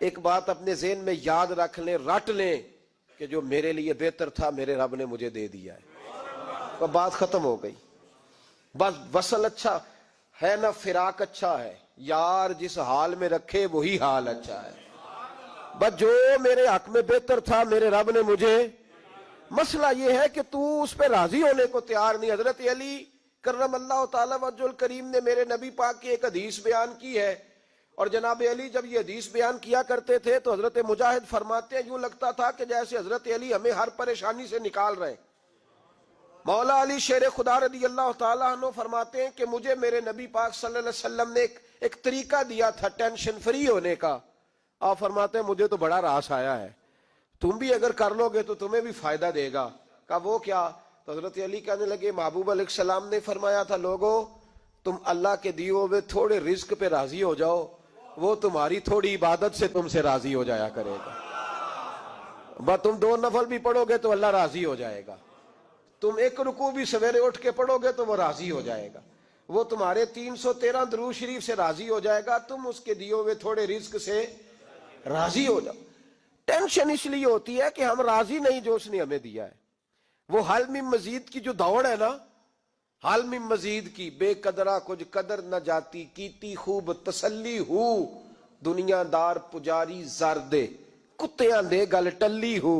ایک بات اپنے ذہن میں یاد رکھ لیں، رٹ لیں کہ جو میرے لیے بہتر تھا میرے رب نے مجھے دے دیا ہے، بات ختم ہو گئی۔ بس وصل اچھا ہے نا، فراق اچھا ہے، یار جس حال میں رکھے وہی حال اچھا ہے۔ بس جو میرے حق میں بہتر تھا میرے رب نے مجھے، مسئلہ یہ ہے کہ تو اس پہ راضی ہونے کو تیار نہیں۔ حضرت علی کرم اللہ تعالی وجہ الکریم نے میرے نبی پاک کی ایک حدیث بیان کی ہے، اور جناب علی جب یہ حدیث بیان کیا کرتے تھے تو حضرت مجاہد فرماتے ہیں یوں لگتا تھا کہ جیسے حضرت علی ہمیں ہر پریشانی سے نکال رہے ہیں۔ مولا علی شیر خدا رضی اللہ تعالیٰ عنہ فرماتے ہیں کہ مجھے میرے نبی پاک صلی اللہ علیہ وسلم نے ایک طریقہ دیا تھا ٹینشن فری ہونے کا۔ آپ فرماتے ہیں مجھے تو بڑا راس آیا ہے، تم بھی اگر کر لو گے تو تمہیں بھی فائدہ دے گا۔ کہا وہ کیا؟ تو حضرت علی کہنے لگے محبوب علیہ السلام نے فرمایا تھا لوگو تم اللہ کے دیے ہوئے تھوڑے رزق پہ راضی ہو جاؤ، وہ تمہاری تھوڑی عبادت سے تم سے راضی ہو جایا کرے گا۔ بس تم 2 نفل بھی پڑھو گے تو اللہ راضی ہو جائے گا، تم 1 رکوع بھی سویرے اٹھ کے پڑھو گے تو وہ راضی ہو جائے گا، وہ تمہارے 313 درود شریف سے راضی ہو جائے گا، تم اس کے دیے ہوئے تھوڑے رزق سے راضی ہو جاؤ۔ ٹینشن اس لیے ہوتی ہے کہ ہم راضی نہیں جو اس نے ہمیں دیا ہے۔ وہ حل میں مزید کی جو دوڑ ہے نا، حل میں مزید کی، بے قدرہ کچھ قدر نہ جاتی، کیتی خوب تسلی ہو، دنیا دار پجاری زردے، کتیاں دے گل ٹلی ہو،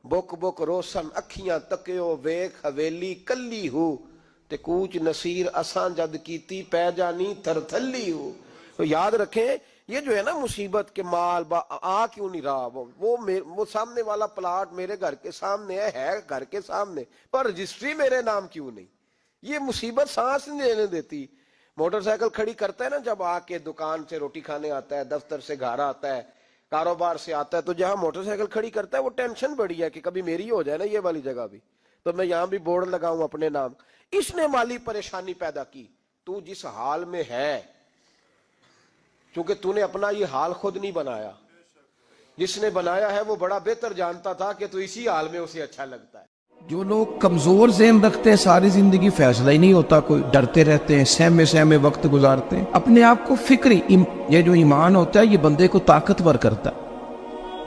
بک بک روشن اکھیاں تکیو ویکھ حویلی کلی ہو، تے کوچ نصیر اساں جد کیتی پہ جانی تھر تھلی ہو۔ تو یاد رکھیں یہ جو ہے نا مصیبت کے مال آ کیوں نہیں رہا، وہ سامنے والا پلاٹ میرے گھر کے سامنے ہے گھر کے سامنے، پر رجسٹری میرے نام کیوں نہیں، یہ مصیبت سانس نہیں لینے دیتی۔ موٹر سائیکل کھڑی کرتا ہے نا جب آ کے دکان سے روٹی کھانے آتا ہے، دفتر سے گھر آتا ہے، کاروبار سے آتا ہے، تو جہاں موٹر سائیکل کھڑی کرتا ہے وہ ٹینشن بڑی ہے کہ کبھی میری ہو جائے نا یہ والی جگہ بھی، تو میں یہاں بھی بورڈ لگاؤں اپنے نام۔ اس نے مالی پریشانی پیدا کی۔ تو جس حال میں ہے، چونکہ تو نے اپنا یہ حال خود نہیں بنایا، جس نے بنایا ہے وہ بڑا بہتر جانتا تھا کہ تو اسی حال میں اسے اچھا لگتا ہے۔ جو لوگ کمزور ذہن رکھتے ہیں ساری زندگی فیصلہ ہی نہیں ہوتا، کوئی ڈرتے رہتے ہیں، سہمے وقت گزارتے ہیں، اپنے آپ کو فکری یہ جو ایمان ہوتا ہے یہ بندے کو طاقتور کرتا ہے،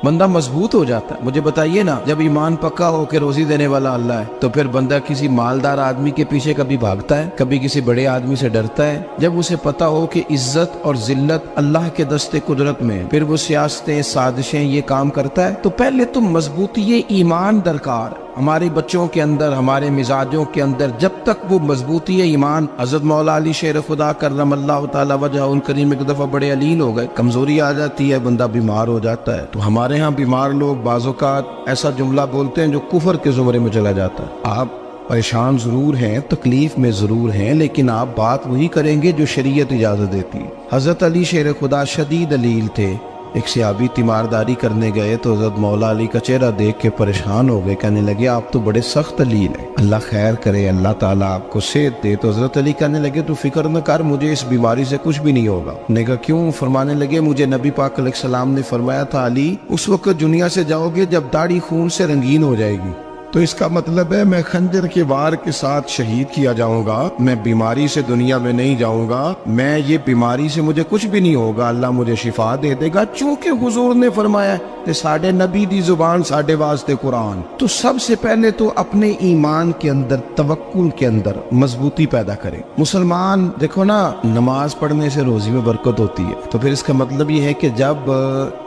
بندہ مضبوط ہو جاتا ہے۔ مجھے بتائیے نا، جب ایمان پکا ہو کہ روزی دینے والا اللہ ہے تو پھر بندہ کسی مالدار آدمی کے پیچھے کبھی بھاگتا ہے، کبھی کسی بڑے آدمی سے ڈرتا ہے؟ جب اسے پتا ہو کہ عزت اور ذلت اللہ کے دستے قدرت میں، پھر وہ سیاستیں سازشیں یہ کام کرتا ہے۔ تو پہلے تو مضبوطی ایمان درکار ہمارے بچوں کے اندر، ہمارے مزاجوں کے اندر، جب تک وہ مضبوطی ایمان، حضرت مولا علی شیر خدا کرم اللہ تعالی وجہ الکریم ایک دفعہ بڑے علیل ہو گئے، کمزوری آ جاتی ہے، بندہ بیمار ہو جاتا ہے۔ تو ہمارے ہاں بیمار لوگ بعض اوقات ایسا جملہ بولتے ہیں جو کفر کے زمرے میں چلا جاتا ہے۔ آپ پریشان ضرور ہیں، تکلیف میں ضرور ہیں، لیکن آپ بات وہی کریں گے جو شریعت اجازت دیتی ہے۔ حضرت علی شیر خدا شدید علیل تھے، ایک صحابی تیمارداری کرنے گئے تو حضرت مولا علی کا چہرہ دیکھ کے پریشان ہو گئے، کہنے لگے آپ تو بڑے سخت علیل ہیں، اللہ خیر کرے، اللہ تعالیٰ آپ کو صحت دے۔ تو حضرت علی کہنے لگے تو فکر نہ کر، مجھے اس بیماری سے کچھ بھی نہیں ہوگا۔ نے کہا کیوں؟ فرمانے لگے مجھے نبی پاک علیہ السلام نے فرمایا تھا علی اس وقت دنیا سے جاؤ گے جب داڑھی خون سے رنگین ہو جائے گی، تو اس کا مطلب ہے میں خنجر کے وار کے ساتھ شہید کیا جاؤں گا، میں بیماری سے دنیا میں نہیں جاؤں گا، میں یہ بیماری سے مجھے کچھ بھی نہیں ہوگا، اللہ مجھے شفا دے دے گا، چونکہ حضور نے فرمایا کہ ساڈے نبی دی زبان ساڈے واسطے قرآن۔ تو سب سے پہلے تو اپنے ایمان کے اندر، توکل کے اندر مضبوطی پیدا کریں۔ مسلمان دیکھو نا، نماز پڑھنے سے روزی میں برکت ہوتی ہے، تو پھر اس کا مطلب یہ ہے کہ جب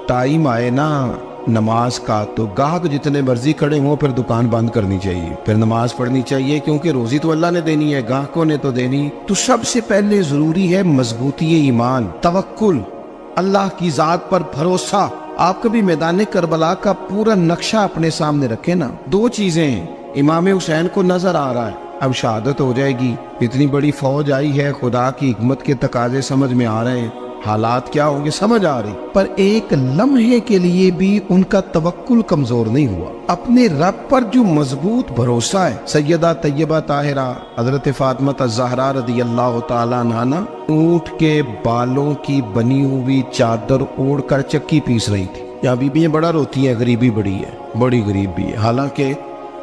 ٹائم آئے نا نماز کا تو گاہک جتنے مرضی کھڑے ہوں پھر دکان بند کرنی چاہیے، پھر نماز پڑھنی چاہیے، کیونکہ روزی تو اللہ نے دینی ہے، گاہکوں نے تو دینی۔ تو سب سے پہلے ضروری ہے مضبوطی ایمان، توکل، اللہ کی ذات پر بھروسہ۔ آپ کبھی میدان کربلا کا پورا نقشہ اپنے سامنے رکھیں نا، 2 چیزیں ہیں، امام حسین کو نظر آ رہا ہے اب شہادت ہو جائے گی، اتنی بڑی فوج آئی ہے، خدا کی حکمت کے تقاضے سمجھ میں آ رہے ہیں، حالات کیا ہوں گے سمجھ آ رہی، پر ایک لمحے کے لیے بھی ان کا توکل کمزور نہیں ہوا۔ اپنے رب پر جو مضبوط بھروسہ ہے، سیدہ طیبہ طاہرہ حضرت فاطمہ الزہرا رضی اللہ تعالیٰ عنہ اونٹ کے بالوں کی بنی ہوئی چادر اوڑھ کر چکی پیس رہی تھی۔ یہاں بیویاں بڑا روتی ہیں، غریبی بڑی ہے، بڑی غریب بھی ہے، حالانکہ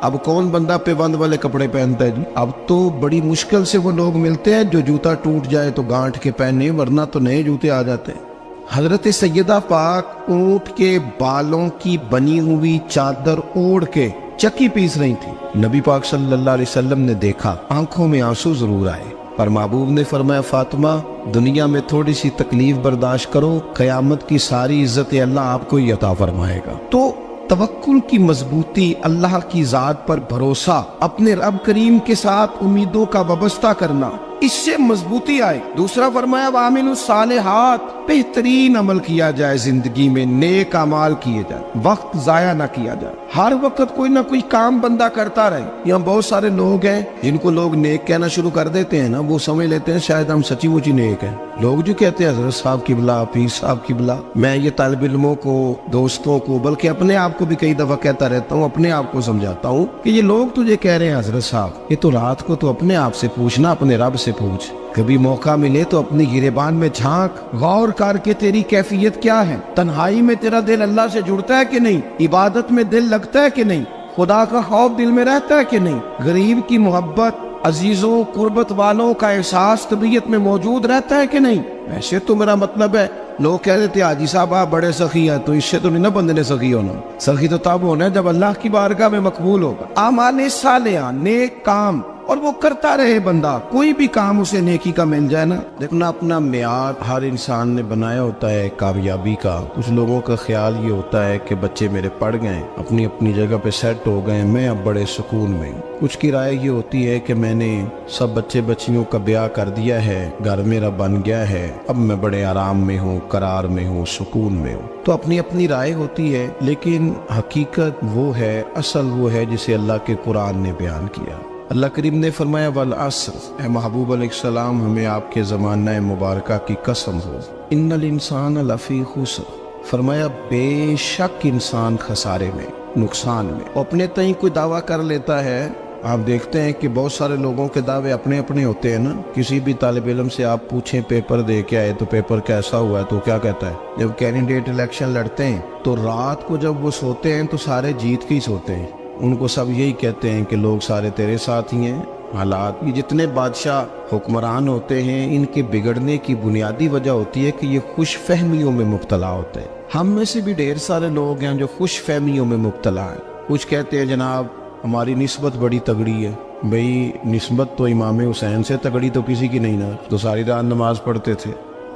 اب کون بندہ پیبند والے کپڑے پہنتا ہے جی؟ اب تو بڑی مشکل سے وہ لوگ ملتے ہیں جو جوتا ٹوٹ جائے تو گانٹھ کے پہنے، ورنہ تو نئے جوتے آ جاتے ہیں۔ حضرت سیدہ پاک اونٹ کے بالوں کی بنی ہوئی چادر اوڑھ کے چکی پیس رہی تھی۔ نبی پاک صلی اللہ علیہ وسلم نے دیکھا، آنکھوں میں آنسو ضرور آئے، پر محبوب نے فرمایا فاطمہ دنیا میں تھوڑی سی تکلیف برداشت کرو، قیامت کی ساری عزت اللہ آپ کو ہی عطا فرمائے گا۔ تو توکل کی مضبوطی، اللہ کی ذات پر بھروسہ، اپنے رب کریم کے ساتھ امیدوں کا وابستہ کرنا، اس سے مضبوطی آئے۔ دوسرا فرمایا وَعَمِلُوا الصَّالِحَاتِ، بہترین عمل کیا جائے زندگی میں، نیک اعمال کیے جائے، وقت ضائع نہ کیا جائے، ہر وقت کوئی نہ کوئی کام بندہ کرتا رہے۔ یہاں بہت سارے لوگ ہیں جن کو لوگ نیک کہنا شروع کر دیتے ہیں نا، وہ سمجھ لیتے ہیں شاید ہم سچی مچی نیک ہیں۔ لوگ جو کہتے ہیں حضرت صاحب قبلہ، پیر صاحب قبلہ، میں یہ طالب علموں کو، دوستوں کو، بلکہ اپنے آپ کو بھی کئی دفعہ کہتا رہتا ہوں، اپنے آپ کو سمجھاتا ہوں کہ یہ لوگ تجھے کہہ رہے ہیں حضرت صاحب، یہ تو رات کو تو اپنے آپ سے پوچھنا، اپنے رب سے پوچھ، کبھی موقع ملے تو اپنی گریبان میں جھانک، غور کر کے تیری کیفیت کیا ہے، تنہائی میں تیرا دل اللہ سے جڑتا ہے کہ نہیں، عبادت میں دل لگتا ہے کہ نہیں، خدا کا خوف دل میں رہتا ہے کہ نہیں، غریب کی محبت، عزیزوں قربت والوں کا احساس طبیعت میں موجود رہتا ہے کہ نہیں۔ ایسے تو میرا مطلب ہے لوگ کہہ دیتے حاجی صاحب آپ بڑے سخی ہیں، تو اس سے تو نہیں نا بندے نے سخی ہونا، سخی تو تب ہونا ہے جب اللہ کی بارگاہ میں مقبول ہوگا۔ اعمال صالحہ، نیک کام، اور وہ کرتا رہے بندہ، کوئی بھی کام اسے نیکی کا مل جائے نا۔ دیکھنا اپنا معیار ہر انسان نے بنایا ہوتا ہے کامیابی کا۔ کچھ لوگوں کا خیال یہ ہوتا ہے کہ بچے میرے پڑھ گئے، اپنی اپنی جگہ پہ سیٹ ہو گئے، میں اب بڑے سکون میں ہوں۔ کچھ کی رائے یہ ہوتی ہے کہ میں نے سب بچے بچیوں کا بیاہ کر دیا ہے، گھر میرا بن گیا ہے، اب میں بڑے آرام میں ہوں، قرار میں ہوں، سکون میں ہوں۔ تو اپنی اپنی رائے ہوتی ہے، لیکن حقیقت وہ ہے، اصل وہ ہے جسے اللہ کے قرآن نے بیان کیا۔ اللہ کریم نے فرمایا والعصر، اے محبوب علیہ السلام ہمیں آپ کے زمانہ مبارکہ کی قسم ہو، ان الانسان لفی خسر، فرمایا بے شک انسان خسارے میں، نقصان میں۔ اپنے تئیں کوئی دعویٰ کر لیتا ہے، آپ دیکھتے ہیں کہ بہت سارے لوگوں کے دعوے اپنے اپنے ہوتے ہیں نا۔ کسی بھی طالب علم سے آپ پوچھیں پیپر دے کے آئے تو پیپر کیسا ہوا ہے تو کیا کہتا ہے؟ جب کینڈیڈیٹ الیکشن لڑتے ہیں تو رات کو جب وہ سوتے ہیں تو سارے جیت کے ہی سوتے ہیں، ان کو سب یہی کہتے ہیں کہ لوگ سارے تیرے ساتھ ہی ہیں۔ حالات، یہ جتنے بادشاہ حکمران ہوتے ہیں ان کے بگڑنے کی بنیادی وجہ ہوتی ہے کہ یہ خوش فہمیوں میں مبتلا ہوتے ہیں۔ ہم میں سے بھی ڈھیر سارے لوگ ہیں جو خوش فہمیوں میں مبتلا ہیں۔ کچھ کہتے ہیں جناب ہماری نسبت بڑی تگڑی ہے، بھئی نسبت تو امام حسین سے تگڑی تو کسی کی نہیں نا، تو ساری رات نماز پڑھتے تھے،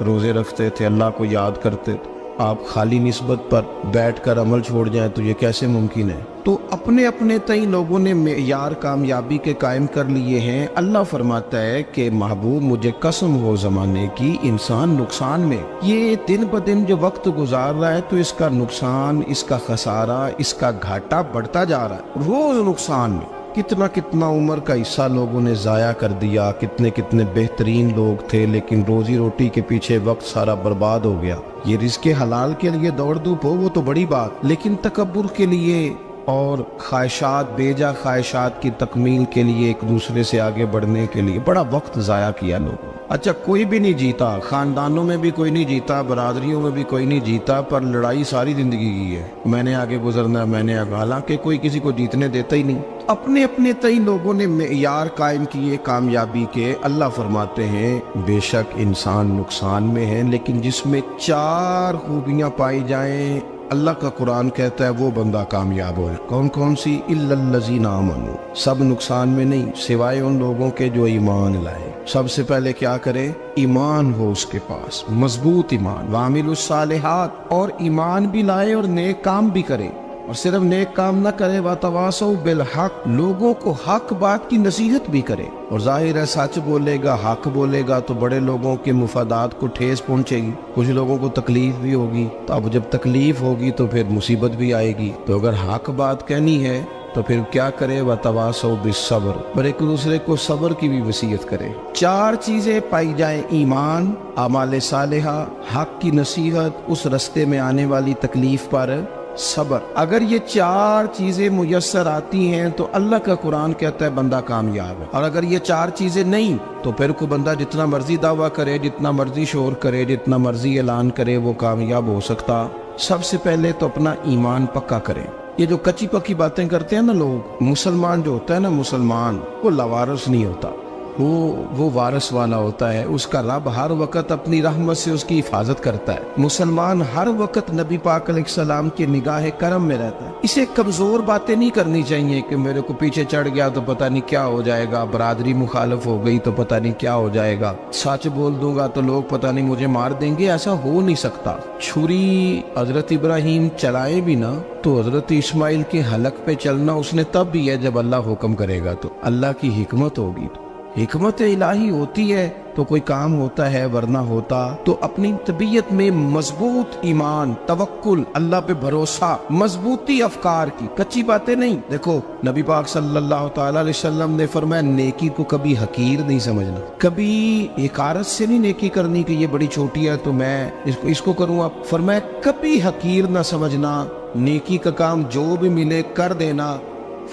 روزے رکھتے تھے، اللہ کو یاد کرتے تھے، آپ خالی نسبت پر بیٹھ کر عمل چھوڑ جائیں تو یہ کیسے ممکن ہے؟ تو اپنے اپنے تئیں لوگوں نے معیار کامیابی کے قائم کر لیے ہیں۔ اللہ فرماتا ہے کہ محبوب مجھے قسم ہو زمانے کی، انسان نقصان میں، یہ دن بدن جو وقت گزار رہا ہے تو اس کا نقصان، اس کا خسارہ، اس کا گھاٹا بڑھتا جا رہا ہے، روز نقصان میں۔ کتنا کتنا عمر کا حصہ لوگوں نے ضائع کر دیا، کتنے کتنے بہترین لوگ تھے لیکن روزی روٹی کے پیچھے وقت سارا برباد ہو گیا۔ یہ رزق حلال کے لیے دوڑ دھوپ ہو وہ تو بڑی بات، لیکن تکبر کے لیے اور خواہشات، بیجا خواہشات کی تکمیل کے لیے، ایک دوسرے سے آگے بڑھنے کے لیے بڑا وقت ضائع کیا لوگوں۔ اچھا کوئی بھی نہیں جیتا، خاندانوں میں بھی کوئی نہیں جیتا، برادریوں میں بھی کوئی نہیں جیتا، پر لڑائی ساری زندگی کی ہے، میں نے آگے گزرنا ہے، میں نے آگے، حالانکہ کوئی کسی کو جیتنے دیتا ہی نہیں۔ اپنے اپنے تئیں لوگوں نے معیار قائم کیے کامیابی کے۔ اللہ فرماتے ہیں بے شک انسان نقصان میں ہے، لیکن جس میں 4 خوبیاں پائی جائیں اللہ کا قرآن کہتا ہے وہ بندہ کامیاب ہو۔ کون کون سی؟ الا الذین آمنوا، سب نقصان میں نہیں سوائے ان لوگوں کے جو ایمان لائے۔ سب سے پہلے کیا کرے؟ ایمان ہو اس کے پاس، مضبوط ایمان، وعملوا الصالحات، اور ایمان بھی لائے اور نیک کام بھی کرے، اور صرف نیک کام نہ کرے، وتواصوا بالحق، لوگوں کو حق بات کی نصیحت بھی کرے۔ اور ظاہر ہے سچ بولے گا، حق بولے گا تو بڑے لوگوں کے مفادات کو ٹھیس پہنچے گی، کچھ لوگوں کو تکلیف بھی ہوگی، تو اب جب تکلیف ہوگی تو پھر مصیبت بھی آئے گی۔ تو اگر حق بات کہنی ہے تو پھر کیا کرے؟ وتواصوا بالصبر، پر ایک دوسرے کو صبر کی بھی وصیت کرے۔ 4 چیزیں پائی جائیں، ایمان، اعمال صالحہ، حق کی نصیحت، اس رستے میں آنے والی تکلیف پر صبر۔ اگر یہ 4 چیزیں میسر آتی ہیں تو اللہ کا قرآن کہتا ہے بندہ کامیاب ہے۔ اور اگر یہ 4 چیزیں نہیں تو پھر کوئی بندہ جتنا مرضی دعویٰ کرے، جتنا مرضی شور کرے، جتنا مرضی اعلان کرے، وہ کامیاب ہو سکتا۔ سب سے پہلے تو اپنا ایمان پکا کرے۔ یہ جو کچی پکی باتیں کرتے ہیں نا لوگ، مسلمان جو ہوتا ہے نا، مسلمان وہ لاوارث نہیں ہوتا، وہ وارث والا ہوتا ہے، اس کا رب ہر وقت اپنی رحمت سے اس کی حفاظت کرتا ہے۔ مسلمان ہر وقت نبی پاک علیہ السلام کی نگاہ کرم میں رہتا ہے۔ اسے کمزور باتیں نہیں کرنی چاہیے کہ میرے کو پیچھے چڑھ گیا تو پتہ نہیں کیا ہو جائے گا، برادری مخالف ہو گئی تو پتہ نہیں کیا ہو جائے گا، سچ بول دوں گا تو لوگ پتہ نہیں مجھے مار دیں گے، ایسا ہو نہیں سکتا۔ چھری حضرت ابراہیم چلائے بھی نا تو حضرت اسماعیل کے حلق پہ چلنا اس نے تب بھی ہے جب اللہ حکم کرے گا، تو اللہ کی حکمت ہوگی، حکمت الہی ہوتی ہے تو کوئی کام ہوتا ہے، ورنہ ہوتا تو اپنی طبیعت میں مضبوط ایمان، توکل، اللہ پہ بھروسہ، مضبوطی افکار کی، کچی باتیں نہیں۔ دیکھو نبی پاک صلی اللہ تعالی علیہ وسلم نے فرمایا نیکی کو کبھی حقیر نہیں سمجھنا، کبھی حقارت سے نہیں نیکی کرنی کہ یہ بڑی چھوٹی ہے تو میں اس کو کروں۔ اب فرمایا کبھی حقیر نہ سمجھنا، نیکی کا کام جو بھی ملے کر دینا۔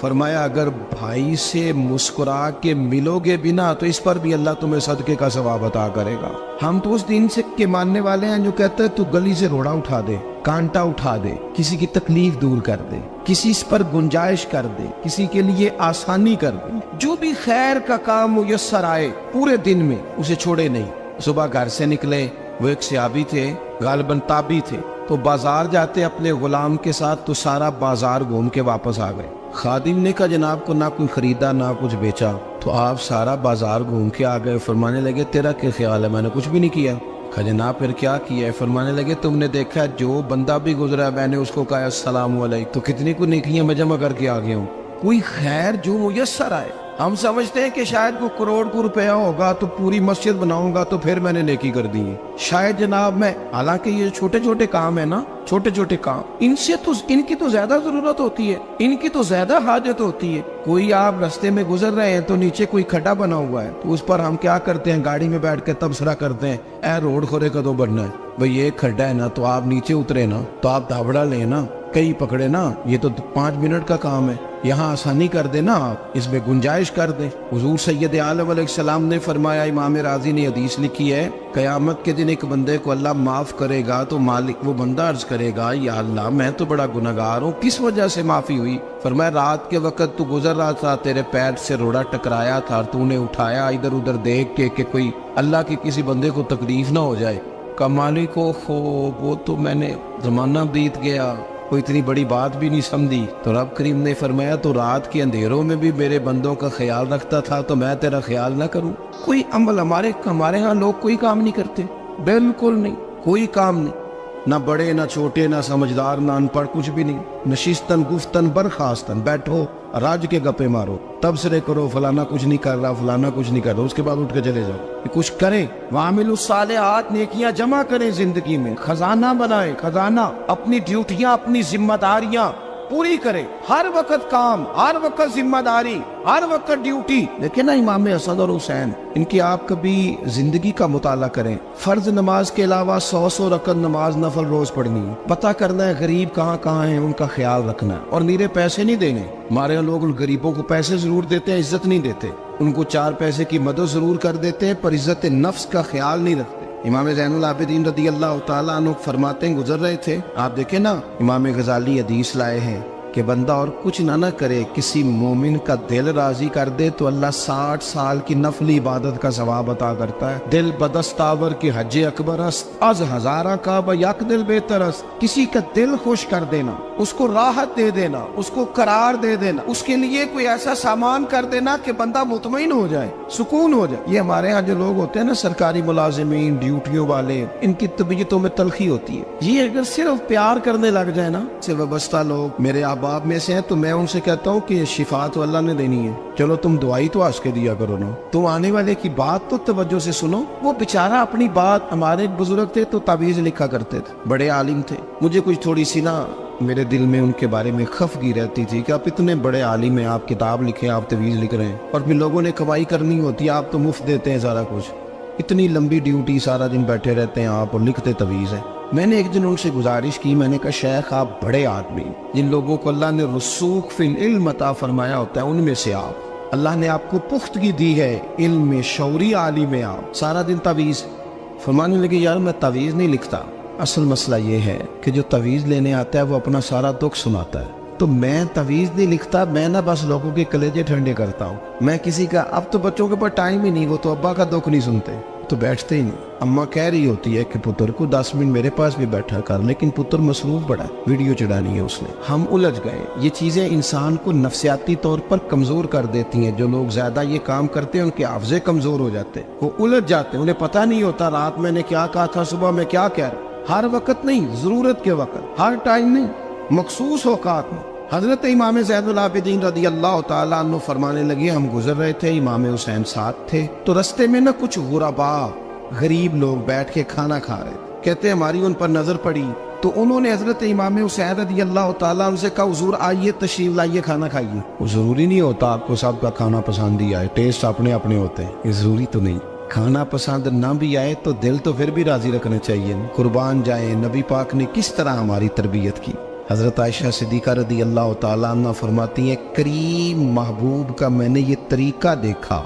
فرمایا اگر بھائی سے مسکرا کے ملو گے بنا تو اس پر بھی اللہ تمہیں صدقے کا ثواب عطا کرے گا۔ ہم تو اس دین سے کے ماننے والے ہیں جو کہتے ہیں تو گلی سے روڑا اٹھا دے، کانٹا اٹھا دے، کسی کی تکلیف دور کر دے، کسی اس پر گنجائش کر دے، کسی کے لیے آسانی کر دے، جو بھی خیر کا کام میسر آئے پورے دن میں اسے چھوڑے نہیں۔ صبح گھر سے نکلے، وہ ایک صحابی تھے، غالباً تابعی تھے، تو بازار جاتے اپنے غلام کے ساتھ تو سارا بازار گھوم کے واپس آ گئے۔ خادم نے کہا جناب کو نہ کوئی خریدا نہ کچھ بیچا، تو آپ سارا بازار گھوم کے آ گئے۔ فرمانے لگے تیرا کیا خیال ہے؟ میں نے کچھ بھی نہیں کیا۔ کہا جناب پھر کیا کیا ہے؟ فرمانے لگے تم نے دیکھا جو بندہ بھی گزرا میں نے اس کو کہا السلام علیکم، تو کتنی کو نیکیاں میں جمع کر کے آ گیا ہوں۔ کوئی خیر جو میسر آئے، ہم سمجھتے ہیں کہ شاید کوئی کروڑ کو روپیہ ہوگا تو پوری مسجد بناؤں گا تو پھر میں نے نیکی کر دی ہے، شاید جناب میں، حالانکہ یہ چھوٹے چھوٹے کام ہے نا، چھوٹے چھوٹے کام، ان کی تو زیادہ ضرورت ہوتی ہے، ان کی تو زیادہ حاجت ہوتی ہے۔ کوئی آپ رستے میں گزر رہے ہیں تو نیچے کوئی کھڈا بنا ہوا ہے تو اس پر ہم کیا کرتے ہیں، گاڑی میں بیٹھ کے تبصرہ کرتے ہیں اے روڈ کھورے کدو بننا ہے بھئی، یہ کھڈا ہے نا تو آپ نیچے اترے نا، تو آپ دھابڑا لیں نا، کئی پکڑے نا، یہ تو 5 منٹ کا کام ہے، یہاں آسانی کر دے نا، آپ اس میں گنجائش کر دیں۔ حضور سید عالم علیہ السلام نے فرمایا، امام راضی نے حدیث لکھی ہے، قیامت کے دن ایک بندے کو اللہ معاف کرے گا تو مالک وہ بندہ عرض کرے گا یا اللہ میں تو بڑا گناہگار ہوں، کس وجہ سے معافی ہوئی؟ فرمایا رات کے وقت تو گزر رہا تھا، تیرے پیر سے روڑا ٹکرایا تھا، تو نے اٹھایا ادھر ادھر دیکھ کے کہ کوئی اللہ کے کسی بندے کو تکلیف نہ ہو جائے۔ کہ مالک کو وہ تو میں نے زمانہ بیت گیا، کوئی اتنی بڑی بات بھی نہیں سمجھی۔ تو رب کریم نے فرمایا تو رات کے اندھیروں میں بھی میرے بندوں کا خیال رکھتا تھا تو میں تیرا خیال نہ کروں؟ کوئی عمل ہمارے ہاں لوگ کوئی کام نہیں کرتے، بالکل نہیں، کوئی کام نہیں، نہ بڑے نہ چھوٹے نہ سمجھدار نہ ان پڑھ، کچھ بھی نہیں۔ نشستن گفتن برخاستن، بیٹھو راج کے گپے مارو، تبصرے کرو فلانا کچھ نہیں کر رہا، فلانا کچھ نہیں کر رہا، اس کے بعد اٹھ کے چلے جاؤ۔ کچھ کریں، وعملوا الصالحات، نیکیاں جمع کریں زندگی میں، خزانہ بنائیں، خزانہ، اپنی ڈیوٹیاں اپنی ذمہ داریاں پوری کریں، ہر وقت کام، ہر وقت ذمہ داری، ہر وقت ڈیوٹی۔ دیکھیں نا امام حسن اور حسین، ان کی آپ کبھی زندگی کا مطالعہ کریں، فرض نماز کے علاوہ 100 رکعت نماز نفل روز پڑھنی ہے، پتہ کرنا ہے غریب کہاں کہاں ہیں، ان کا خیال رکھنا ہے، اور نیرے پیسے نہیں دینے۔ ہمارے لوگ غریبوں کو پیسے ضرور دیتے ہیں، عزت نہیں دیتے، ان کو 4 پیسے کی مدد ضرور کر دیتے ہیں پر عزت نفس کا خیال نہیں رکھتے۔ امام زین العابدین رضی اللہ تعالیٰ عنہ فرماتے ہیں، گزر رہے تھے، آپ دیکھیں نا امام غزالی حدیث لائے ہیں کہ بندہ اور کچھ نہ کرے، کسی مومن کا دل راضی کر دے تو اللہ 60 سال کی نفلی عبادت کا ثواب عطا کرتا ہے۔ دل بدستاور کی حج اکبر است، از ہزارہ کعبہ یک دل بہتر است۔ کسی کا دل خوش کر دینا، اس کو راحت دے دینا، اس کو قرار دے دینا، اس کے لیے کوئی ایسا سامان کر دینا کہ بندہ مطمئن ہو جائے، سکون ہو جائے۔ یہ ہمارے ہاں جو لوگ ہوتے ہیں نا سرکاری ملازمین، ڈیوٹیوں والے، ان کی طبیعتوں میں تلخی ہوتی ہے۔ یہ اگر صرف پیار کرنے لگ جائے نا، سے وابستہ لوگ میرے احباب میں سے ہیں، تو میں ان سے کہتا ہوں کہ شفا تو اللہ نے دینی ہے، چلو تم دعائی تو آج کے دیا کرو نا، تم آنے والے کی بات تو توجہ سے سنو۔ وہ بیچارہ اپنی بات، ہمارے ایک بزرگ تھے تو تعویذ لکھا کرتے تھے، بڑے عالم تھے، مجھے کچھ تھوڑی سی نا میرے دل میں ان کے بارے میں خفگی رہتی تھی کہ آپ اتنے بڑے عالم ہیں، آپ کتاب لکھیں، آپ تعویذ لکھ رہے ہیں، اور پھر لوگوں نے کمائی کرنی ہوتی ہے، آپ تو مفت دیتے ہیں سارا کچھ، اتنی لمبی ڈیوٹی، سارا دن بیٹھے رہتے ہیں آپ اور لکھتے تعویذ ہیں۔ میں نے ایک دن ان سے گزارش کی، میں نے کہا شیخ آپ بڑے آدمی، جن لوگوں کو اللہ نے رسوخ فی العلم عطا فرمایا ہوتا ہے ان میں سے آپ، اللہ نے آپ کو پختگی دی ہے علم میں، شعوری عالم میں، آپ سارا دن تعویذ۔ فرمانے لگے یار میں تعویذ نہیں لکھتا، اصل مسئلہ یہ ہے کہ جو تعویذ لینے آتا ہے وہ اپنا سارا دکھ سناتا ہے، تو میں تعویذ نہیں لکھتا، میں نہ بس لوگوں کے کلیجے ٹھنڈے کرتا ہوں. میں کسی کا، اب تو بچوں کے پاس ٹائم ہی نہیں، وہ تو ابا کا دکھ نہیں سنتے، تو بیٹھتے ہی نہیں. اماں کہہ رہی ہوتی ہے کہ پتر کو 10 منٹ میرے پاس بھی بیٹھا کر، لیکن پتر مصروف بڑا ہے، ویڈیو چڑھانی ہے اس نے. ہم الجھ گئے. یہ چیزیں انسان کو نفسیاتی طور پر کمزور کر دیتی ہیں. جو لوگ زیادہ یہ کام کرتے ہیں ان کے حافظے کمزور ہو جاتے ہیں، وہ الجھ جاتے ہیں، انہیں پتہ نہیں ہوتا رات میں نے کیا کہا تھا، صبح میں کیا کہہ رہا. ہر وقت نہیں، ضرورت کے وقت، ہر ٹائم نہیں، مخصوص اوقات میں. حضرت امام زین العابدین رضی اللہ تعالیٰ عنہ فرمانے لگے، ہم گزر رہے تھے، امام حسین ساتھ تھے، تو رستے میں نہ کچھ غربا، غریب لوگ بیٹھ کے کھانا کھا رہے تھے. کہتے ہماری ان پر نظر پڑی تو انہوں نے حضرت امام حسین رضی اللہ تعالیٰ عنہ سے کہا، حضور آئیے، تشریف لائیے، کھانا کھائیے. وہ ضروری نہیں ہوتا آپ کو سب کا کھانا پسند ہی آئے، ٹیسٹ اپنے اپنے ہوتے ہیں، یہ ضروری تو نہیں. کھانا پسند نہ بھی آئے تو دل تو پھر بھی راضی رکھنا چاہیے. قربان جائیں، نبی پاک نے کس طرح ہماری تربیت کی. حضرت عائشہ صدیقہ رضی اللہ تعالیٰ عنہ فرماتی ہیں، کریم محبوب کا میں نے یہ طریقہ دیکھا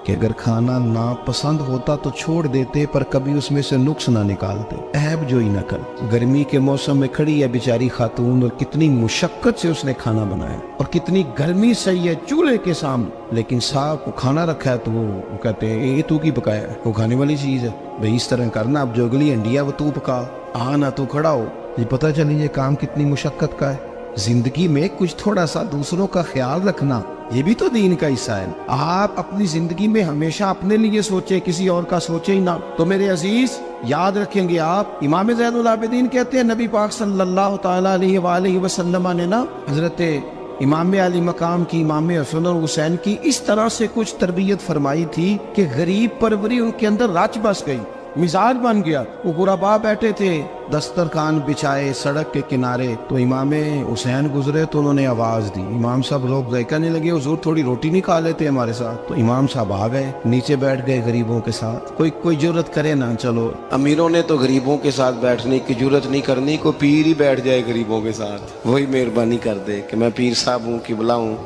کہ اگر کھانا ناپسند ہوتا تو چھوڑ دیتے، پر کبھی اس میں سے نقص نہ نکالتے، عیب جوئی نہ کر. گرمی کے موسم میں کھڑی ہے بیچاری خاتون، اور کتنی مشقت سے اس نے کھانا بنایا، اور کتنی گرمی صحیح ہے چولہے کے سامنے، لیکن صاحب کو کھانا رکھا ہے تو وہ کہتے ہیں یہ تو کی پکایا ہے، وہ کھانے والی چیز ہے بھئی، اس طرح کرنا، اب جو اگلی انڈیا وہ تو پکا، نہ تو کھڑا ہو. یہ پتہ چلی یہ کام کتنی مشقت کا ہے. زندگی میں کچھ تھوڑا سا دوسروں کا خیال رکھنا، یہ بھی تو دین کا حصہ ہے. آپ اپنی زندگی میں ہمیشہ اپنے لیے سوچیں، کسی اور کا سوچیں ہی نہ. تو میرے عزیز یاد رکھیں گے آپ، امام زین العابدین کہتے ہیں نبی پاک صلی اللہ تعالیٰ علیہ وآلہ وسلم نے نا حضرت امام علی مقام کی، امام حسن اور حسین کی اس طرح سے کچھ تربیت فرمائی تھی کہ غریب پروری ان کے اندر رچ بس گئی، مزاج بن گیا. وہ غربا بیٹھے تھے، دسترخوان بچھائے سڑک کے کنارے، تو امام حسین گزرے تو انہوں نے آواز دی. امام صاحب لوگ کہنے لگے، حضور تھوڑی روٹی نہیں کھا لیتے ہمارے ساتھ؟ تو امام صاحب آ گئے، نیچے بیٹھ گئے غریبوں کے ساتھ. کوئی جرت کرے نا، چلو امیروں نے تو غریبوں کے ساتھ بیٹھنے کی جرت نہیں کرنی، کوئی پیر ہی بیٹھ جائے غریبوں کے ساتھ، وہی مہربانی کر دے کہ میں پیر صاحب ہوں، قبلہ ہوں،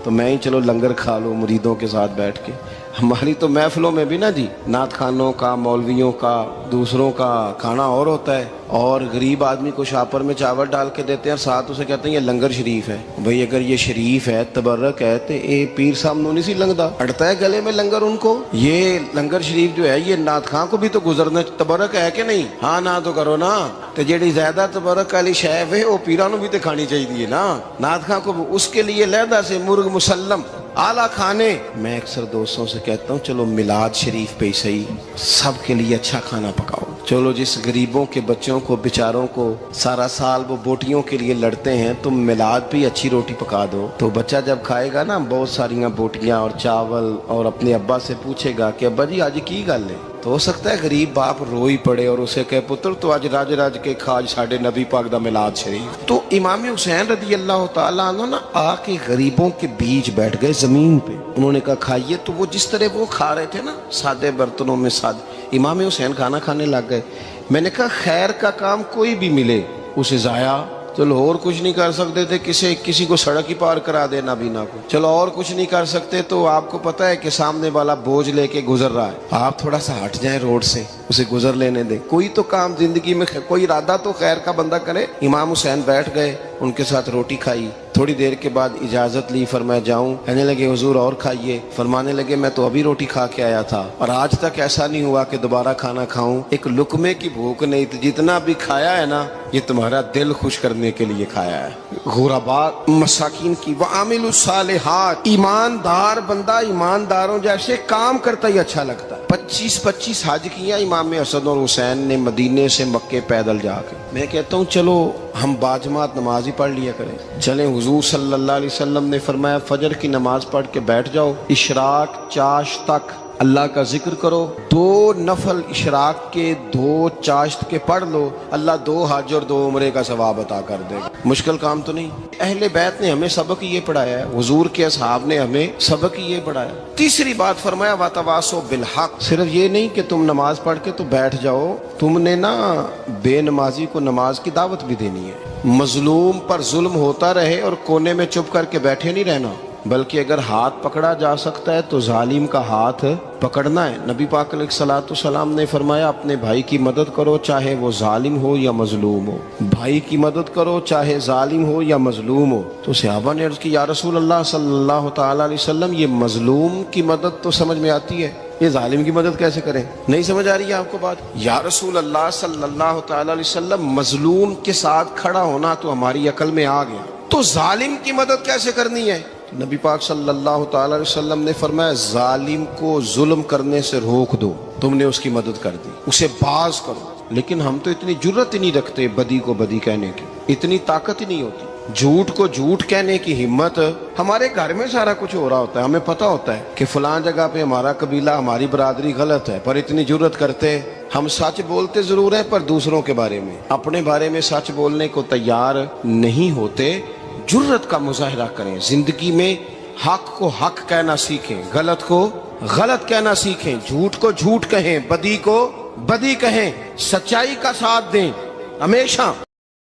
تو میں ہی چلو لنگر کھا لوں مریدوں کے ساتھ بیٹھ کے. ہماری تو محفلوں میں بھی نا جی، نعت خانوں کا، مولویوں کا، دوسروں کا کھانا اور ہوتا ہے، اور غریب آدمی کو شاپر میں چاول ڈال کے دیتے ہیں، ساتھ اسے کہتے ہیں یہ لنگر شریف ہے. بھئی اگر یہ شریف ہے، تبرک ہے، تو اے پیر صاحب نو نہیں سی لنگدا، اڑتا ہے گلے میں لنگر ان کو. یہ لنگر شریف جو ہے یہ نعت خان کو بھی تو گزرنا، تبرک ہے کہ نہیں؟ ہاں نہ تو کرو نا. تو جیڑی زیادہ تبرک والی شے ہے وہ پیرانو بھی تو کھانی چاہیے نا. نعت خان کو اس کے لیے لہدا سے مرغ مسلم اعلیٰ کھانے. میں اکثر دوستوں سے کہتا ہوں چلو میلاد شریف پہ صحیح سب کے لیے اچھا کھانا پکاؤ. چلو جس غریبوں کے بچوں کو بیچاروں کو سارا سال وہ بوٹیوں کے لیے لڑتے ہیں، تم میلاد پہ اچھی روٹی پکا دو، تو بچہ جب کھائے گا نا بہت ساریاں بوٹیاں اور چاول، اور اپنے ابا سے پوچھے گا کہ ابا جی آج کی گل ہے، تو ہو سکتا ہے غریب باپ رو ہی پڑے اور اسے کہے پتر تو آج راج راج کے کھاج ساڑھے نبی پاک دا میلاد شریف. تو امام حسین رضی اللہ تعالیٰ عنہ نا آ کے غریبوں کے بیچ بیٹھ گئے زمین پہ. انہوں نے کہا کھائیے. تو وہ جس طرح وہ کھا رہے تھے نا سادے برتنوں میں سادے، امام حسین کھانا کھانے لگ گئے. میں نے کہا خیر کا کام کوئی بھی ملے اسے ضائع، چلو اور کچھ نہیں کر سکتے تھے، کسی کو سڑک ہی پار کرا دے نابینا کو، چلو اور کچھ نہیں کر سکتے، تو آپ کو پتا ہے کہ سامنے والا بوجھ لے کے گزر رہا ہے، آپ تھوڑا سا ہٹ جائیں روڈ سے، اسے گزر لینے دیں. کوئی تو کام زندگی میں کوئی ارادہ تو خیر کا بندہ کرے. امام حسین بیٹھ گئے، ان کے ساتھ روٹی کھائی. تھوڑی دیر کے بعد اجازت لی، فرمایا جاؤں؟ کہنے لگے حضور اور کھائیے. فرمانے لگے میں تو ابھی روٹی کھا کے آیا تھا اور آج تک ایسا نہیں ہوا کہ دوبارہ کھانا کھاؤں. ایک لقمے کی بھوک نہیں تھی، جتنا بھی کھایا ہے نا یہ تمہارا دل خوش کرنے کے لیے کھایا ہے. غرباء مساکین کی وعامل الصالحات، ایماندار بندہ ایمانداروں جیسے کام کرتا ہی اچھا لگتا ہے. 25 حج کیا امام حسن اور حسین نے مدینے سے مکے پیدل جا کے. میں کہتا ہوں چلو ہم باجماعت نماز ہی پڑھ لیا کریں. چلیں حضور صلی اللہ علیہ وسلم نے فرمایا فجر کی نماز پڑھ کے بیٹھ جاؤ، اشراق چاشت تک اللہ کا ذکر کرو. 2 نفل اشراق کے 2 چاشت کے پڑھ لو، اللہ 2 حج اور 2 عمرے کا ثواب عطا کر دے گا. مشکل کام تو نہیں. اہل بیت نے ہمیں سبق یہ پڑھایا ہے، حضور کے اصحاب نے ہمیں سبق یہ پڑھایا. تیسری بات فرمایا وَتَوَاصَوْا بِالْحَقِّ. صرف یہ نہیں کہ تم نماز پڑھ کے تو بیٹھ جاؤ، تم نے نا بے نمازی کو نماز کی دعوت بھی دینی ہے. مظلوم پر ظلم ہوتا رہے اور کونے میں چپ کر کے بیٹھے نہیں رہنا. بلکہ اگر ہاتھ پکڑا جا سکتا ہے تو ظالم کا ہاتھ پکڑنا ہے۔ نبی پاک علیہ الصلوۃ والسلام نے فرمایا اپنے بھائی کی مدد کرو چاہے وہ ظالم ہو یا مظلوم ہو، بھائی کی مدد کرو چاہے ظالم ہو یا مظلوم ہو۔ تو صحابہ نے عرض کی یا رسول اللہ صلی اللہ تعالی علیہ وسلم یہ مظلوم کی مدد تو سمجھ میں آتی ہے، یہ ظالم کی مدد کیسے کریں؟ نہیں سمجھ آ رہی ہے آپ کو بات؟ یا رسول اللہ صلی اللہ تعالی علیہ وسلم مظلوم کے ساتھ کھڑا ہونا تو ہماری عقل میں آ گیا، تو ظالم کی مدد کیسے کرنی ہے؟ نبی پاک صلی اللہ تعالی علیہ وسلم نے فرمایا ظالم کو ظلم کرنے سے روک دو، تم نے اس کی مدد کر دی، اسے باز کرو۔ لیکن ہم تو اتنی جرت ہی نہیں رکھتے بدی کو بدی کہنے کی، اتنی طاقت ہی نہیں ہوتی، جھوٹ کو جھوٹ کہنے کی ہمت۔ ہمارے گھر میں سارا کچھ ہو رہا ہوتا ہے، ہمیں پتہ ہوتا ہے کہ فلاں جگہ پہ ہمارا قبیلہ ہماری برادری غلط ہے، پر اتنی جرت کرتے ہم سچ بولتے ضرور ہیں پر دوسروں کے بارے میں، اپنے بارے میں سچ بولنے کو تیار نہیں ہوتے۔ جرت کا مظاہرہ کریں، زندگی میں حق کو حق کہنا سیکھیں، غلط کو غلط کہنا سیکھیں، جھوٹ کو جھوٹ کہیں، بدی کو بدی کہیں، سچائی کا ساتھ دیں ہمیشہ۔